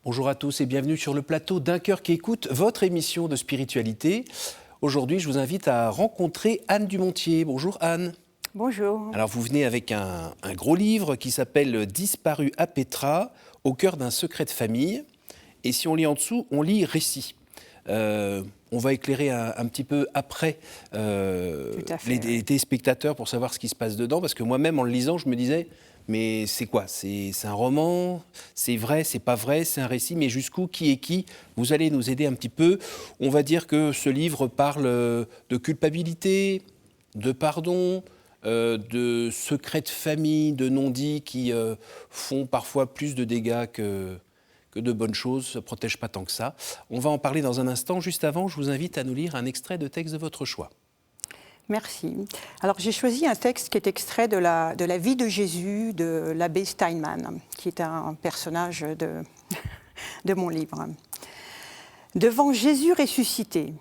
Bonjour à tous et bienvenue sur le plateau d'Un cœur qui écoute, votre émission de spiritualité. Aujourd'hui, je vous invite à rencontrer Anne Dumontier. Bonjour Anne. Bonjour. Alors vous venez avec un gros livre qui s'appelle « Disparu à Petra, au cœur d'un secret de famille ». Et si on lit en dessous, on lit « Récit ». On va éclairer un petit peu après les téléspectateurs pour savoir ce qui se passe dedans. Parce que moi-même, en le lisant, je me disais, mais c'est quoi? C'est un roman? C'est vrai? C'est pas vrai? C'est un récit? Mais jusqu'où? Qui est qui? Vous allez nous aider un petit peu. On va dire que ce livre parle de culpabilité, de pardon, de secrets de famille, de non-dits qui font parfois plus de dégâts que de bonnes choses, ne se protège pas tant que ça. On va en parler dans un instant. Juste avant, je vous invite à nous lire un extrait de texte de votre choix. Merci. Alors j'ai choisi un texte qui est extrait de la vie de Jésus de l'abbé Steinmann, qui est un personnage de mon livre. Devant Jésus ressuscité,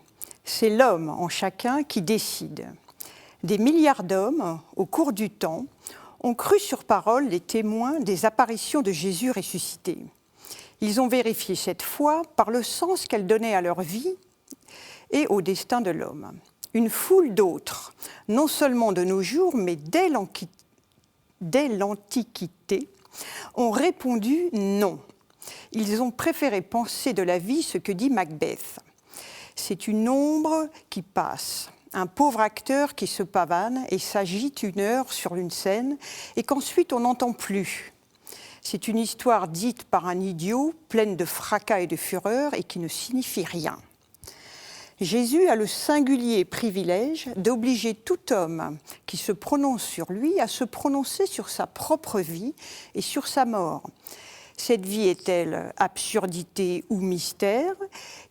c'est l'homme en chacun qui décide. Des milliards d'hommes, au cours du temps, ont cru sur parole les témoins des apparitions de Jésus ressuscité. Ils ont vérifié cette foi par le sens qu'elle donnait à leur vie et au destin de l'homme. Une foule d'autres, non seulement de nos jours, mais dès l'Antiquité, ont répondu non. Ils ont préféré penser de la vie ce que dit Macbeth. C'est une ombre qui passe, un pauvre acteur qui se pavane et s'agite une heure sur une scène et qu'ensuite on n'entend plus. C'est une histoire dite par un idiot, pleine de fracas et de fureur et qui ne signifie rien. Jésus a le singulier privilège d'obliger tout homme qui se prononce sur lui à se prononcer sur sa propre vie et sur sa mort. Cette vie est-elle absurdité ou mystère?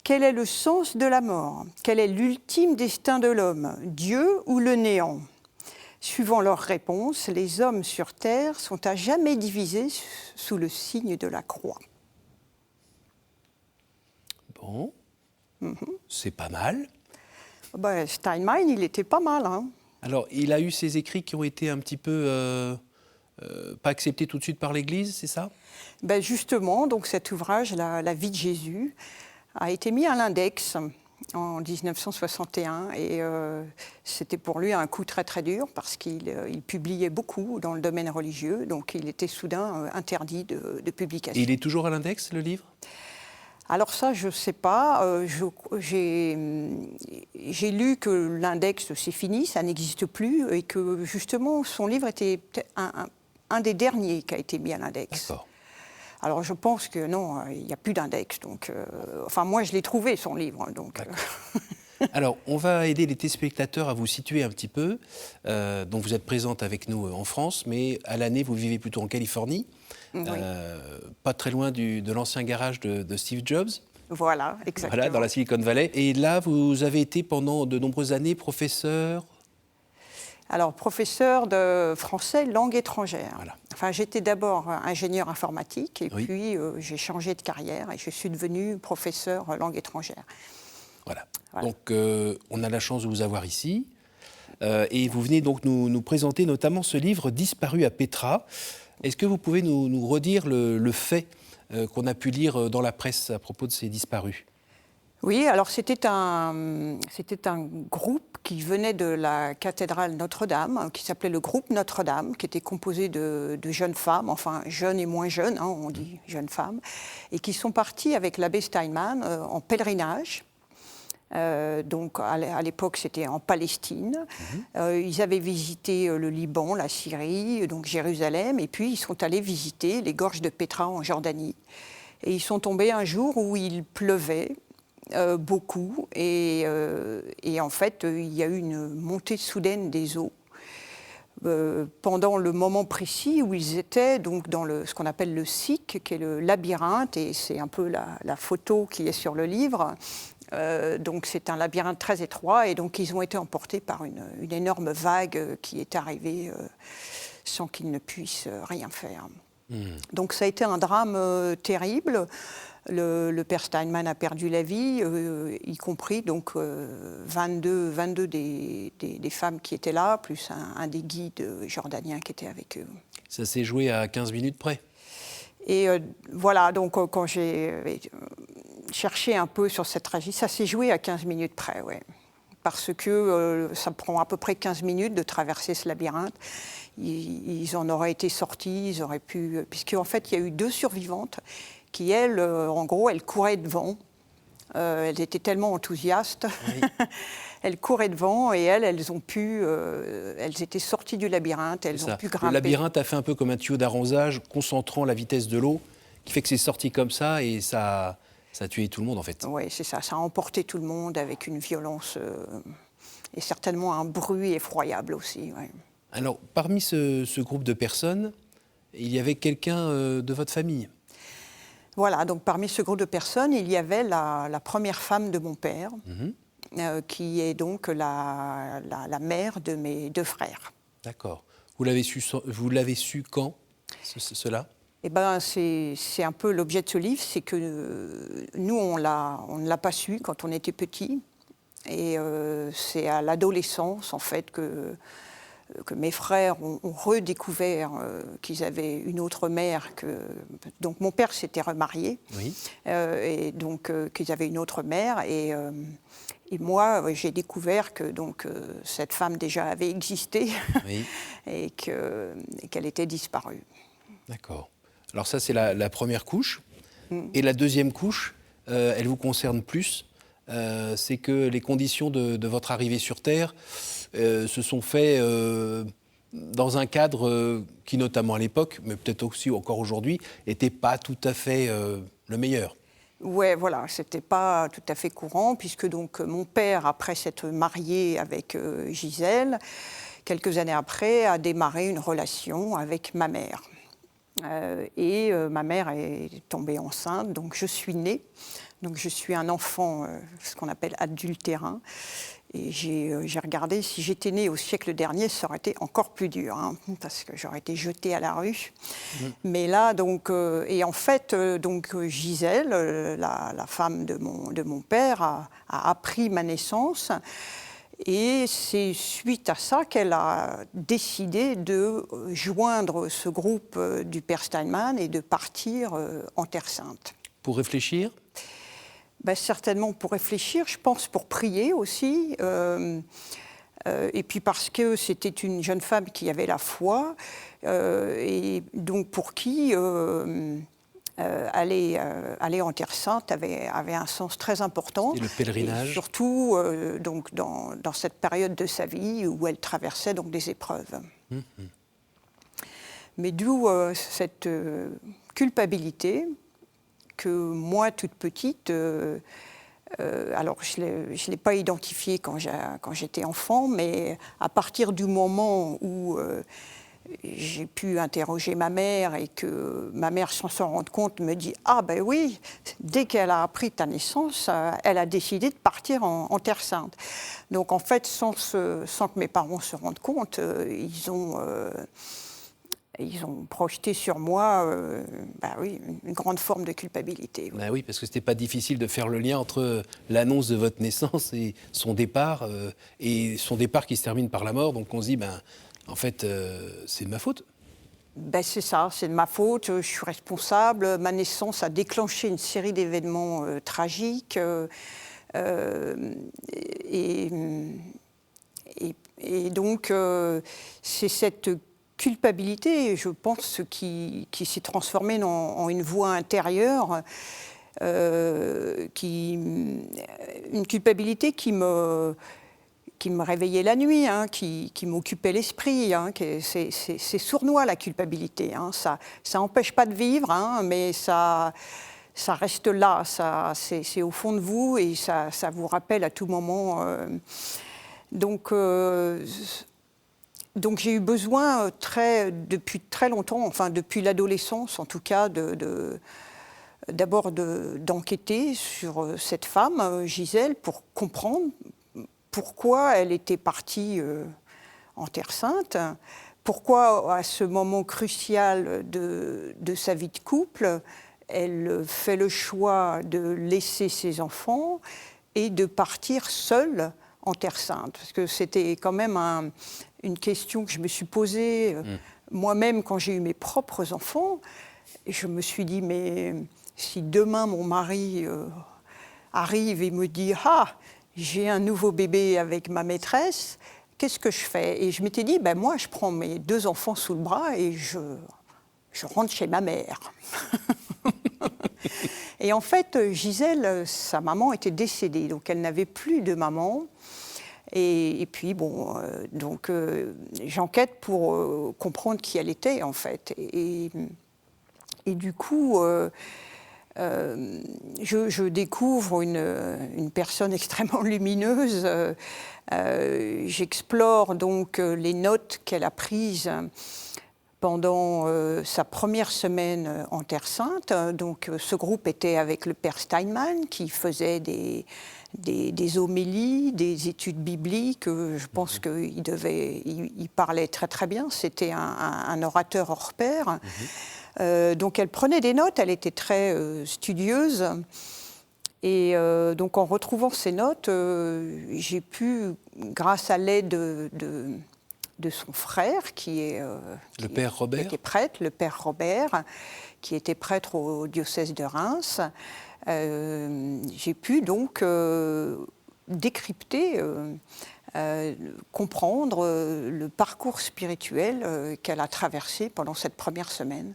Quel est le sens de la mort? Quel est l'ultime destin de l'homme? Dieu ou le néant? Suivant leurs réponses, les hommes sur Terre sont à jamais divisés sous le signe de la croix. Bon, c'est pas mal. Steinmann, il était pas mal. Hein. Alors, il a eu ses écrits qui ont été un petit peu pas acceptés tout de suite par l'Église, c'est ça? Justement, donc cet ouvrage, la vie de Jésus, a été mis à l'index en 1961 et c'était pour lui un coup très très dur parce qu'il publiait beaucoup dans le domaine religieux, donc il était soudain interdit de publication. Et il est toujours à l'index, le livre? Alors ça, je ne sais pas. J'ai lu que l'index, c'est fini, ça n'existe plus et que justement son livre était un des derniers qui a été mis à l'index. D'accord. Alors je pense que non, il n'y a plus d'index. Donc, enfin, moi, je l'ai trouvé, son livre. Donc, Alors, on va aider les téléspectateurs à vous situer un petit peu. Donc, vous êtes présente avec nous en France, mais à l'année, vous vivez plutôt en Californie, oui. pas très loin de l'ancien garage de Steve Jobs. Voilà, exactement. Voilà, dans la Silicon Valley. Et là, vous avez été pendant de nombreuses années professeur. Alors, professeur de français langue étrangère. Voilà. Enfin, j'étais d'abord ingénieur informatique et puis j'ai changé de carrière et je suis devenue professeur langue étrangère. Voilà. Donc, on a la chance de vous avoir ici. Et vous venez donc nous présenter notamment ce livre « Disparu à Petra ». Est-ce que vous pouvez nous redire le fait qu'on a pu lire dans la presse à propos de ces disparus ? Oui, alors c'était un groupe qui venait de la cathédrale Notre-Dame, qui s'appelait le groupe Notre-Dame, qui était composé de jeunes femmes, enfin jeunes et moins jeunes, hein, on dit jeunes femmes, et qui sont partis avec l'abbé Steinmann en pèlerinage. Donc à l'époque c'était en Palestine. Ils avaient visité le Liban, la Syrie, donc Jérusalem, et puis ils sont allés visiter les gorges de Petra en Jordanie. Et ils sont tombés un jour où il pleuvait. Beaucoup et en fait il y a eu une montée soudaine des eaux pendant le moment précis où ils étaient donc dans ce qu'on appelle le Siq, qui est le labyrinthe, et c'est un peu la photo qui est sur le livre. Donc c'est un labyrinthe très étroit et donc ils ont été emportés par une énorme vague qui est arrivée sans qu'ils ne puissent rien faire. Donc ça a été un drame terrible. Le père Steinmann a perdu la vie, y compris donc 22 des femmes qui étaient là, plus un des guides jordaniens qui était avec eux. Ça s'est joué à 15 minutes près. Et voilà, donc quand j'ai cherché un peu sur cette tragédie, ça s'est joué à 15 minutes près, ouais. Parce que ça prend à peu près 15 minutes de traverser ce labyrinthe. Ils en auraient été sortis, ils auraient pu... Puisqu'en fait, il y a eu 2 survivantes qui, elles, en gros, elles couraient devant. Elles étaient tellement enthousiastes. Oui. Elles couraient devant et elles ont pu... elles étaient sorties du labyrinthe, elles ont pu grimper. Le labyrinthe a fait un peu comme un tuyau d'arrosage, concentrant la vitesse de l'eau, qui fait que c'est sorti comme ça et ça a tué tout le monde, en fait. Oui, c'est ça. Ça a emporté tout le monde avec une violence et certainement un bruit effroyable aussi. Ouais. Alors, parmi ce groupe de personnes, il y avait quelqu'un de votre famille? Voilà, donc parmi ce groupe de personnes, il y avait la première femme de mon père, qui est donc la mère de mes 2 frères. D'accord. Vous l'avez su quand, cela? Eh ben, c'est un peu l'objet de ce livre, c'est que nous, on ne l'a pas su quand on était petits. Et c'est à l'adolescence, en fait, que mes frères ont redécouvert qu'ils avaient une autre mère. Donc mon père s'était remarié, oui. Et donc qu'ils avaient une autre mère. Et moi, j'ai découvert que donc, cette femme déjà avait existé, oui. et qu'elle était disparue. D'accord. Alors ça, c'est la première couche. Et la deuxième couche, elle vous concerne plus. C'est que les conditions de votre arrivée sur Terre se sont faites dans un cadre qui, notamment à l'époque, mais peut-être aussi encore aujourd'hui, n'était pas tout à fait le meilleur. Oui, voilà, c'était pas tout à fait courant, puisque donc mon père, après s'être marié avec Gisèle, quelques années après, a démarré une relation avec ma mère. Et ma mère est tombée enceinte, donc je suis née. Donc je suis un enfant, ce qu'on appelle adultérin. Et j'ai regardé, si j'étais née au siècle dernier, ça aurait été encore plus dur, hein, parce que j'aurais été jetée à la rue. Mais là, donc, et en fait, donc Gisèle, la femme de mon père, a appris ma naissance. Et c'est suite à ça qu'elle a décidé de joindre ce groupe du père Steinman et de partir en Terre Sainte. Pour réfléchir ? Ben, certainement pour réfléchir, je pense pour prier aussi. Et puis parce que c'était une jeune femme qui avait la foi, et donc pour qui aller en Terre Sainte avait un sens très important. Et le pèlerinage. Et surtout donc dans cette période de sa vie où elle traversait donc des épreuves. Mais d'où cette culpabilité que moi, toute petite, alors je ne l'ai pas identifiée quand j'étais enfant, mais à partir du moment où j'ai pu interroger ma mère et que ma mère, sans s'en rendre compte, me dit « Ah ben oui, dès qu'elle a appris ta naissance, elle a décidé de partir en Terre Sainte. » Donc en fait, sans que mes parents se rendent compte, ils ont projeté sur moi oui, une grande forme de culpabilité. Oui. Oui, parce que ce n'était pas difficile de faire le lien entre l'annonce de votre naissance et son départ qui se termine par la mort. Donc on se dit, en fait, c'est de ma faute. C'est ça, c'est de ma faute, je suis responsable. Ma naissance a déclenché une série d'événements tragiques. Et donc, c'est cette culpabilité, je pense, qui s'est transformée en une voix intérieure, une culpabilité qui me réveillait la nuit, hein, qui m'occupait l'esprit. Hein, c'est sournois, la culpabilité. Hein, ça n'empêche pas de vivre, hein, mais ça reste là, c'est au fond de vous et ça vous rappelle à tout moment. Donc j'ai eu besoin depuis très longtemps, enfin depuis l'adolescence en tout cas, d'abord d'enquêter sur cette femme, Gisèle, pour comprendre pourquoi elle était partie en Terre Sainte, pourquoi à ce moment crucial de sa vie de couple, elle fait le choix de laisser ses enfants et de partir seule en Terre Sainte. Parce que c'était quand même une question que je me suis posée moi-même quand j'ai eu mes propres enfants. je me suis dit, mais si demain mon mari arrive et me dit « Ah, j'ai un nouveau bébé avec ma maîtresse, qu'est-ce que je fais ?» Et je m'étais dit, ben moi, je prends mes 2 enfants sous le bras et je rentre chez ma mère. Et en fait, Gisèle, sa maman était décédée, donc elle n'avait plus de maman. Et puis, bon, j'enquête pour comprendre qui elle était, en fait. Et du coup, je découvre une personne extrêmement lumineuse. J'explore donc les notes qu'elle a prises pendant sa première semaine en Terre Sainte. Donc, ce groupe était avec le père Steinman qui faisait des homélies, des études bibliques. Je pense qu'il parlait très très bien. C'était un orateur hors pair. Donc elle prenait des notes, elle était très studieuse. Et donc en retrouvant ces notes, j'ai pu, grâce à l'aide de son frère, qui est prêtre, le père Robert, qui était prêtre au diocèse de Reims, j'ai pu donc décrypter, comprendre le parcours spirituel qu'elle a traversé pendant cette première semaine.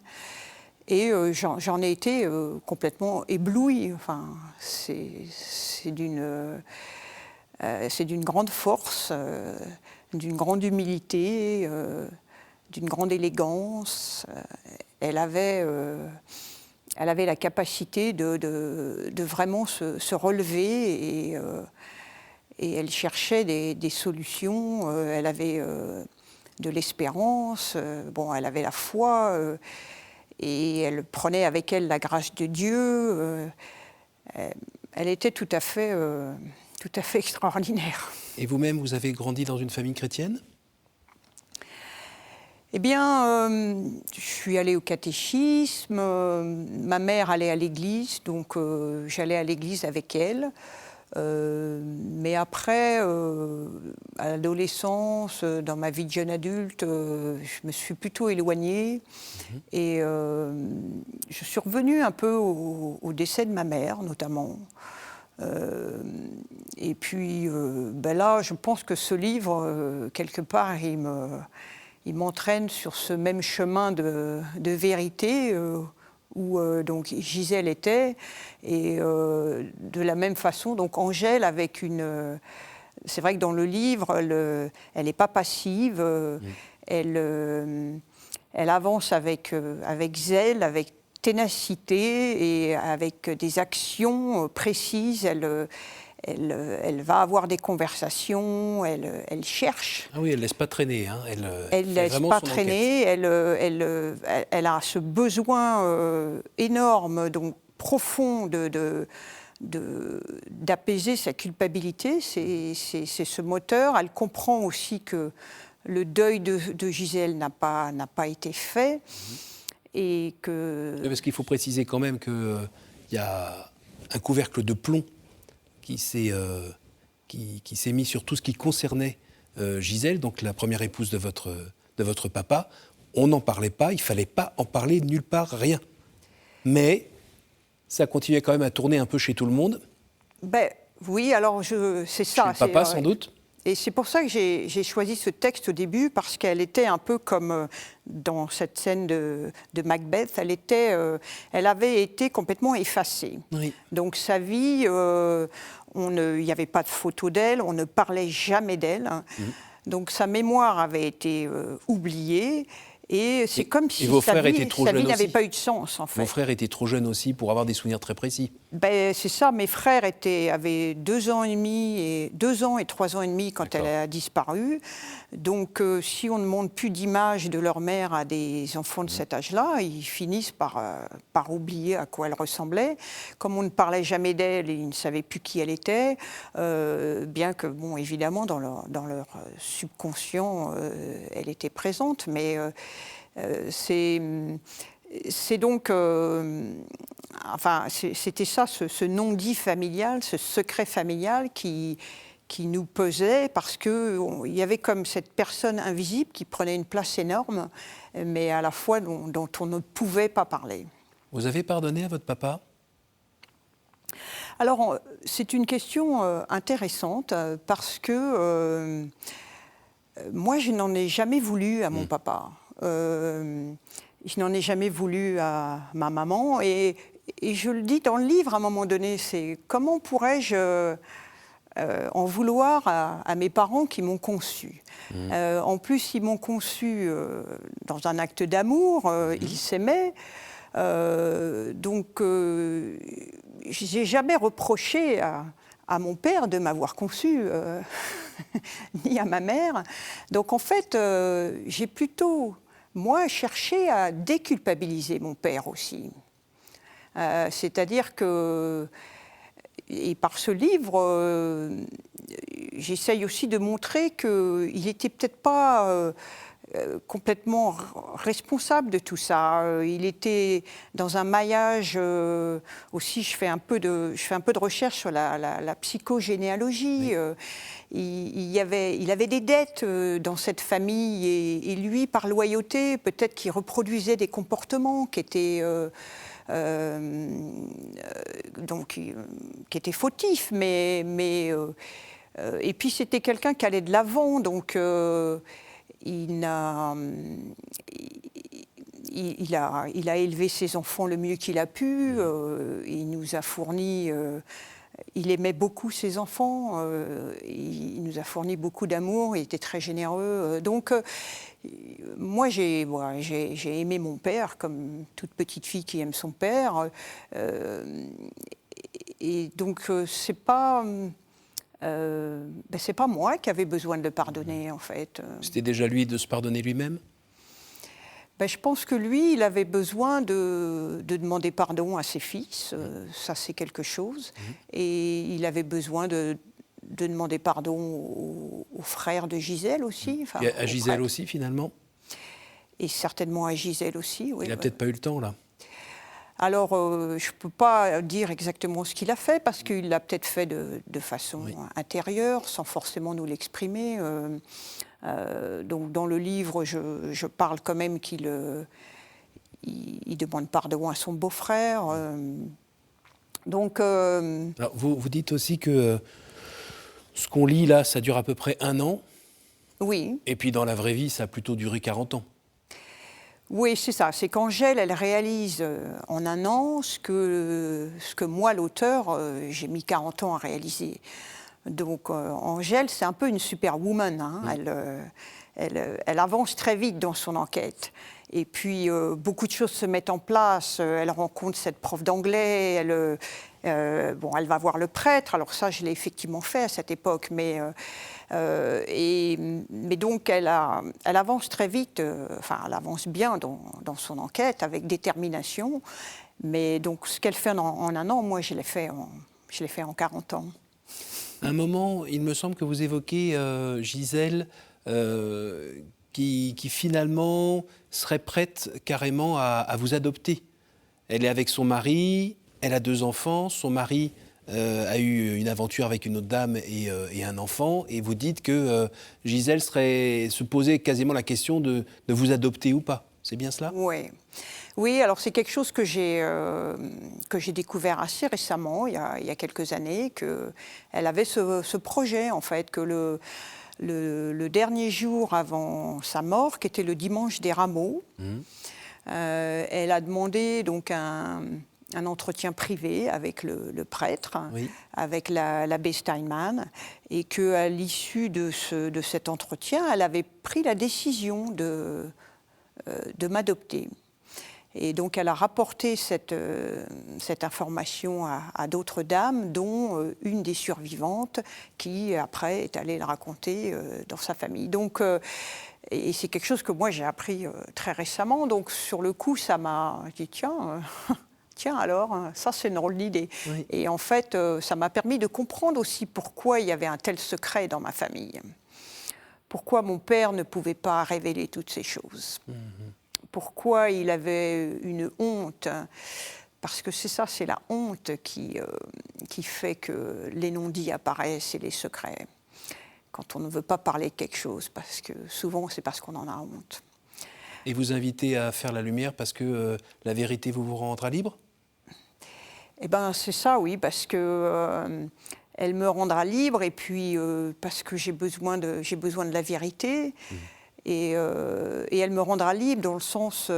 Et j'en ai été complètement éblouie. Enfin, c'est d'une grande force, d'une grande humilité, d'une grande élégance. Elle avait la capacité de vraiment se relever et elle cherchait des solutions. Elle avait de l'espérance. Bon, elle avait la foi. Et elle prenait avec elle la grâce de Dieu. Elle était tout à fait extraordinaire. Et vous-même, vous avez grandi dans une famille chrétienne ? Eh bien, je suis allée au catéchisme. Ma mère allait à l'église, donc j'allais à l'église avec elle. Mais après, à l'adolescence, dans ma vie de jeune adulte, je me suis plutôt éloignée. Et je suis revenue un peu au décès de ma mère, notamment. Et puis là, je pense que ce livre, quelque part, il m'entraîne sur ce même chemin de vérité où donc Gisèle était, et de la même façon, donc Angèle avec une... c'est vrai que dans le livre, elle n'est pas passive, elle avance avec zèle, avec ténacité et avec des actions précises. Elle va avoir des conversations, elle cherche. Ah oui, elle ne laisse pas traîner. Hein. Elle ne laisse pas traîner, elle a ce besoin énorme, donc profond, d'apaiser sa culpabilité. C'est ce moteur. Elle comprend aussi que le deuil de Gisèle n'a pas été fait. Et que... Parce qu'il faut préciser quand même qu'il y a un couvercle de plomb qui s'est mis sur tout ce qui concernait Gisèle, donc la première épouse de votre papa. On n'en parlait pas, il ne fallait pas en parler nulle part, rien. Mais ça continuait quand même à tourner un peu chez tout le monde. Ben oui, alors c'est ça. Chez le papa, sans doute. Et c'est pour ça que j'ai choisi ce texte au début, parce qu'elle était un peu comme dans cette scène de Macbeth, elle avait été complètement effacée. Oui. Donc sa vie, il n'y avait pas de photo d'elle, on ne parlait jamais d'elle. Donc sa mémoire avait été oubliée. Et c'est comme si sa vie n'avait pas eu de sens, en fait. Vos frères étaient trop jeunes aussi pour avoir des souvenirs très précis. Ben, c'est ça, mes frères avaient 2 ans et 3 ans et demi quand elle a disparu. Donc, si on ne montre plus d'images de leur mère à des enfants de cet âge-là, ils finissent par oublier à quoi elle ressemblait. Comme on ne parlait jamais d'elle, ils ne savaient plus qui elle était, bien que, bon, évidemment, dans leur subconscient, elle était présente, mais c'est donc... enfin, c'était ça, ce non-dit familial, ce secret familial qui qui nous pesait parce qu'il y avait comme cette personne invisible qui prenait une place énorme, mais à la fois dont on ne pouvait pas parler. Vous avez pardonné à votre papa ? Alors, c'est une question intéressante parce que moi, je n'en ai jamais voulu à mon papa. Je n'en ai jamais voulu à ma maman. Et je le dis dans le livre à un moment donné, c'est comment pourrais-je en vouloir à mes parents qui m'ont conçu. En plus, ils m'ont conçu dans un acte d'amour, ils s'aimaient. Donc, j'ai jamais reproché à mon père de m'avoir conçu, ni à ma mère. Donc, en fait, j'ai plutôt, moi, cherché à déculpabiliser mon père aussi. C'est-à-dire que, et par ce livre, j'essaye aussi de montrer qu'il n'était peut-être pas complètement responsable de tout ça. Il était dans un maillage aussi. Je fais un peu de recherche sur la psychogénéalogie. Oui. Il avait des dettes dans cette famille et lui, par loyauté, peut-être qu'il reproduisait des comportements qui étaient qui était fautif, et puis c'était quelqu'un qui allait de l'avant, donc il a élevé ses enfants le mieux qu'il a pu, il nous a fourni, il aimait beaucoup ses enfants, il nous a fourni beaucoup d'amour, il était très généreux, donc moi, j'ai aimé mon père comme toute petite fille qui aime son père. Et donc, c'est pas moi qui avais besoin de le pardonner, en fait. C'était déjà lui de se pardonner lui-même ? Je pense que lui, il avait besoin de demander pardon à ses fils. Ça, c'est quelque chose. Et il avait besoin de demander pardon aux frères de Gisèle aussi. Et à Gisèle aussi, finalement ? Et certainement à Gisèle aussi, oui. Il n'a peut-être pas eu le temps, là. Alors, je ne peux pas dire exactement ce qu'il a fait, parce qu'il l'a peut-être fait de façon intérieure, sans forcément nous l'exprimer. Donc, dans le livre, je parle quand même qu'il demande pardon à son beau-frère. Donc, alors, vous dites aussi que ce qu'on lit là, ça dure à peu près 1 an. Oui. Et puis dans la vraie vie, ça a plutôt duré 40 ans. Oui, c'est ça. C'est qu'Angèle, elle réalise en 1 an ce que moi, l'auteur, j'ai mis 40 ans à réaliser. Donc Angèle, c'est un peu une superwoman. Hein. Elle avance très vite dans son enquête. Et puis, beaucoup de choses se mettent en place. Elle rencontre cette prof d'anglais. Elle va voir le prêtre. Alors ça, je l'ai effectivement fait à cette époque. Mais donc, elle avance très vite. Elle avance bien dans son enquête, avec détermination. Mais donc, ce qu'elle fait en 1 an, moi, je l'ai fait en 40 ans. À un moment, il me semble que vous évoquez Gisèle, qui finalement serait prête carrément à vous adopter. Elle est avec son mari, elle a 2 enfants, son mari a eu une aventure avec une autre dame et un enfant, et vous dites que Gisèle se posait quasiment la question de vous adopter ou pas. C'est bien cela ? Oui, alors c'est quelque chose que j'ai découvert assez récemment, il y a quelques années, qu'elle avait ce projet, en fait, que le dernier jour avant sa mort, qui était le dimanche des Rameaux, elle a demandé donc un entretien privé avec le prêtre, avec l'abbé Steinmann, et qu'à l'issue de cet entretien, elle avait pris la décision de m'adopter. Et donc, elle a rapporté cette information à d'autres dames, dont une des survivantes, qui, après, est allée le raconter dans sa famille. Donc, et c'est quelque chose que moi, j'ai appris très récemment. Donc, sur le coup, ça m'a dit, tiens alors, ça, c'est une drôle d'idée. Oui. Et en fait, ça m'a permis de comprendre aussi pourquoi il y avait un tel secret dans ma famille. Pourquoi mon père ne pouvait pas révéler toutes ces choses. Pourquoi il avait une honte, parce que c'est la honte qui fait que les non-dits apparaissent et les secrets. quand on ne veut pas parler de quelque chose, parce que souvent c'est parce qu'on en a honte. Et vous invitez à faire la lumière parce que la vérité vous rendra libre? Eh bien, c'est ça, oui, parce que elle me rendra libre, et puis parce que j'ai besoin de la vérité, et elle me rendra libre dans le sens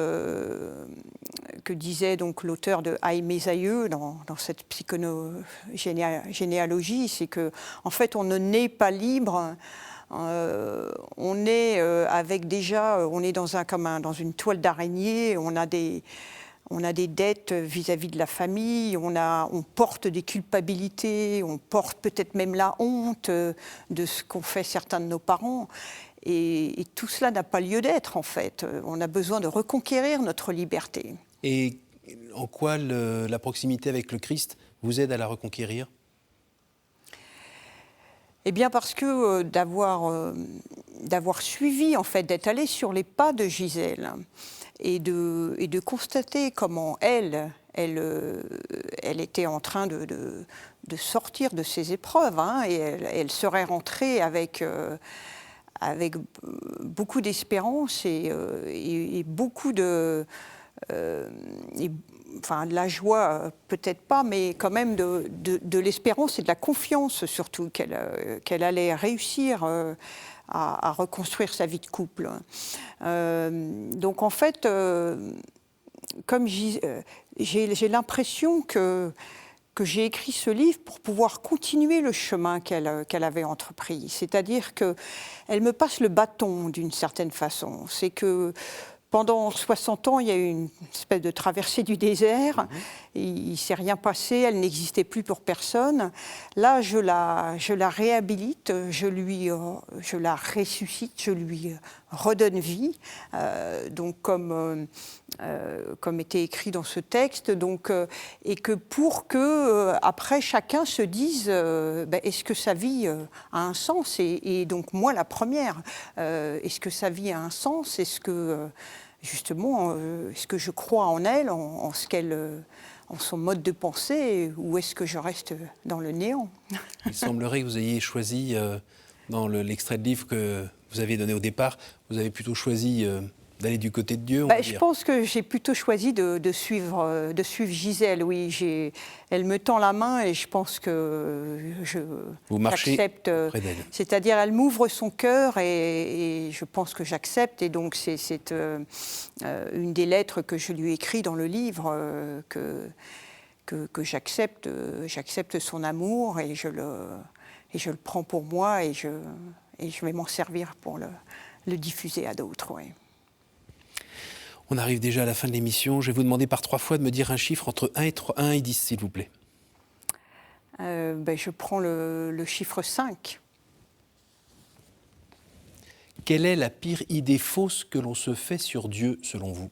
que disait donc l'auteur de Aïe mes aïeux dans cette psychogénéalogie, c'est que en fait on ne naît pas libre. On est avec déjà, on est dans une toile d'araignée, on a des dettes vis-à-vis de la famille, on porte des culpabilités, on porte peut-être même la honte de ce qu'ont fait certains de nos parents. Et tout cela n'a pas lieu d'être, en fait. On a besoin de reconquérir notre liberté. Et en quoi la proximité avec le Christ vous aide à la reconquérir? Eh bien parce que d'avoir suivi, en fait, d'être allé sur les pas de Gisèle et de constater comment elle était en train de sortir de ses épreuves, hein, et elle serait rentrée avec beaucoup d'espérance et beaucoup de de la joie, peut-être pas, mais quand même de l'espérance et de la confiance surtout qu'elle allait réussir à reconstruire sa vie de couple. Donc en fait, comme j'ai l'impression que j'ai écrit ce livre pour pouvoir continuer le chemin qu'elle avait entrepris. C'est-à-dire qu'elle me passe le bâton d'une certaine façon. C'est que pendant 60 ans, il y a eu une espèce de traversée du désert. Il ne s'est rien passé, elle n'existait plus pour personne. Là, je la réhabilite, je la ressuscite, je lui redonne vie, donc comme était écrit dans ce texte. Donc, et que pour que, après, chacun se dise est-ce que sa vie a un sens, et donc moi, la première, est-ce que sa vie a un sens? Est-ce que... Justement, est-ce que je crois en elle, en son mode de pensée, ou est-ce que je reste dans le néant? Il semblerait que vous ayez choisi, dans l'extrait de livre que vous aviez donné au départ, vous avez plutôt choisi d'aller du côté de Dieu, on va dire. Je pense que j'ai plutôt choisi de suivre Gisèle, oui. Elle me tend la main et je pense que j'accepte. C'est-à-dire, elle m'ouvre son cœur et je pense que j'accepte. Et donc, c'est une des lettres que je lui écris dans le livre, que j'accepte. J'accepte son amour et je le prends pour moi, et je vais m'en servir pour le diffuser à d'autres, oui. On arrive déjà à la fin de l'émission. Je vais vous demander par 3 fois de me dire un chiffre entre 1 et 10, s'il vous plaît. Je prends le chiffre 5. Quelle est la pire idée fausse que l'on se fait sur Dieu, selon vous?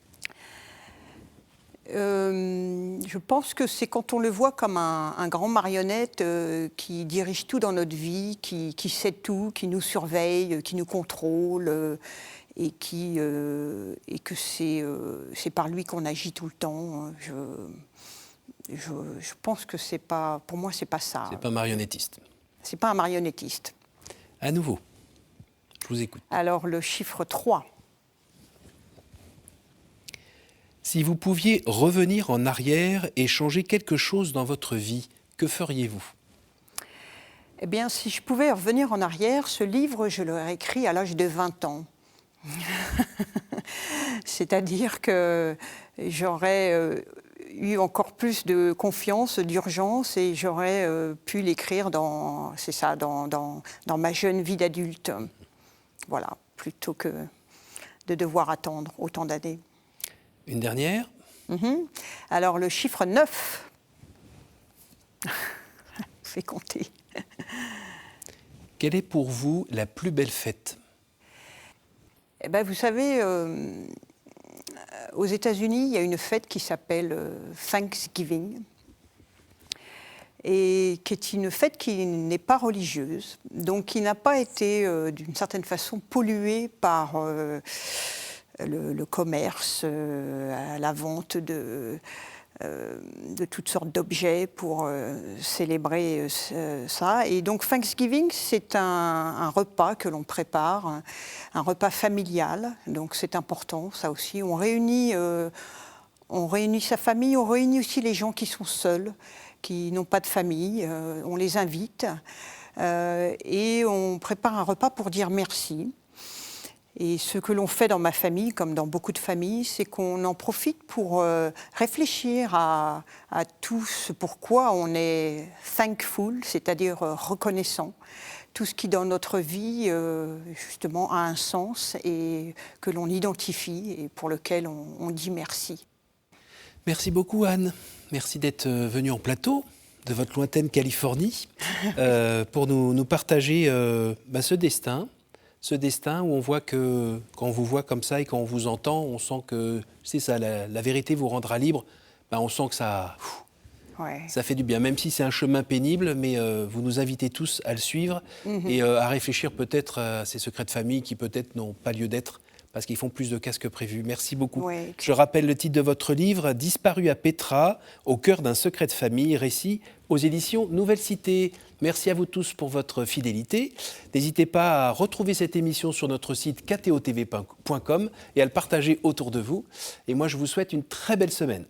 Je pense que c'est quand on le voit comme un grand marionnette qui dirige tout dans notre vie, qui sait tout, qui nous surveille, qui nous contrôle, et que c'est par lui qu'on agit tout le temps. Je pense que c'est pas, pour moi, c'est pas ça. C'est pas marionnettiste. C'est pas un marionnettiste. À nouveau, je vous écoute. Alors, le chiffre 3. Si vous pouviez revenir en arrière et changer quelque chose dans votre vie, que feriez-vous? Eh bien, si je pouvais revenir en arrière, ce livre, je l'aurais écrit à l'âge de 20 ans. C'est-à-dire que j'aurais eu encore plus de confiance, d'urgence, et j'aurais pu l'écrire dans ma jeune vie d'adulte. Voilà, plutôt que de devoir attendre autant d'années. Une dernière? Alors, le chiffre 9. Fait compter. Quelle est pour vous la plus belle fête? Eh ben, vous savez, aux États-Unis, il y a une fête qui s'appelle Thanksgiving, et qui est une fête qui n'est pas religieuse, donc qui n'a pas été, d'une certaine façon, polluée par le commerce, la vente de toutes sortes d'objets pour célébrer ça. Et donc Thanksgiving, c'est un repas que l'on prépare, un repas familial. Donc c'est important, ça aussi. On réunit sa famille, on réunit aussi les gens qui sont seuls, qui n'ont pas de famille. On les invite et on prépare un repas pour dire merci. Et ce que l'on fait dans ma famille, comme dans beaucoup de familles, c'est qu'on en profite pour réfléchir à tout ce pourquoi on est thankful, c'est-à-dire reconnaissant. Tout ce qui dans notre vie, justement, a un sens et que l'on identifie et pour lequel on dit merci. Merci beaucoup Anne. Merci d'être venue en plateau de votre lointaine Californie pour nous partager ce destin. Ce destin où on voit que, quand on vous voit comme ça et quand on vous entend, on sent que, c'est ça, la vérité vous rendra libre. On sent que ça fait du bien, même si c'est un chemin pénible, mais vous nous invitez tous à le suivre et à réfléchir peut-être à ces secrets de famille qui peut-être n'ont pas lieu d'être parce qu'ils font plus de cas que prévu. Merci beaucoup. Ouais. Je rappelle le titre de votre livre, « Disparu à Petra, au cœur d'un secret de famille », récit aux éditions Nouvelle Cité. Merci à vous tous pour votre fidélité. N'hésitez pas à retrouver cette émission sur notre site ktotv.com et à le partager autour de vous. Et moi, je vous souhaite une très belle semaine.